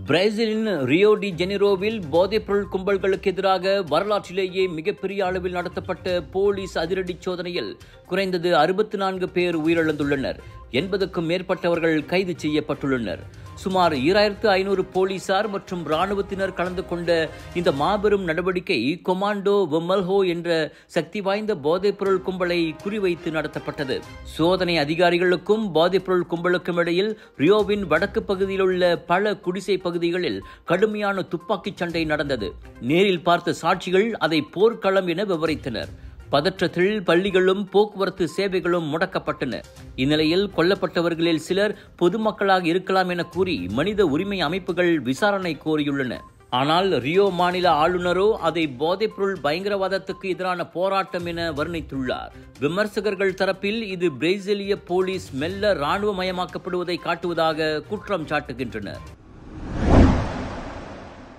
பிரேசிலின் Rio de ஜெனிரோவில் போதைப்பொருள் கும்பல்களுக்கு எதிராக வரலாற்றிலேயே மிகப்பெரிய அளவில் நடத்தப்பட்ட போலீஸ் அதிரடி சோதனையில் குறைந்தது 64 பேர் உயிரிழந்துள்ளனர். 80க்கும் மேற்பட்டவர்கள் கைது செய்யப்பட்டுள்ளனர். சுமார் 2500 போலீசார் மற்றும் இராணுவத்தினர் கலந்து கொண்ட இந்த மாபெரும் நடவடிக்கை கொமாண்டோ வெமல்ஹோ என்ற சக்தி வாய்ந்த போதைப்பொருள் கும்பலை குறிவைத்து நடத்தப்பட்டது. சோதனை அதிகாரிகளுக்கும் போதைப்பொருள் கும்பலுக்கும் இடையில் ரியோவின் வடக்கு பகுதியில் உள்ள பல குடிசை பகுதிகளில் கடுமையான துப்பாக்கிச் சண்டை நடந்தது. நேரில் பார்த்த சாட்சிகள் அதை போர்க்களம் என விவரித்தனர். பதற்றத்தில் பள்ளிகளும் போக்குவரத்து சேவைகளும் முடக்கப்பட்டன. இந்நிலையில் கொல்லப்பட்டவர்களில் சிலர் பொதுமக்களாக இருக்கலாம் என கூறி மனித உரிமை அமைப்புகள் விசாரணை கோரியுள்ளன. ஆனால் ரியோ மாநில ஆளுநரோ அதை போதைப்பொருள் பயங்கரவாதத்துக்கு எதிரான போராட்டம் என வர்ணித்துள்ளார். விமர்சகர்கள் தரப்பில் இது பிரேசிலிய போலீஸ் மெல்ல இராணுவமயமாக்கப்படுவதை காட்டுவதாக குற்றம் சாட்டுகின்றனர்.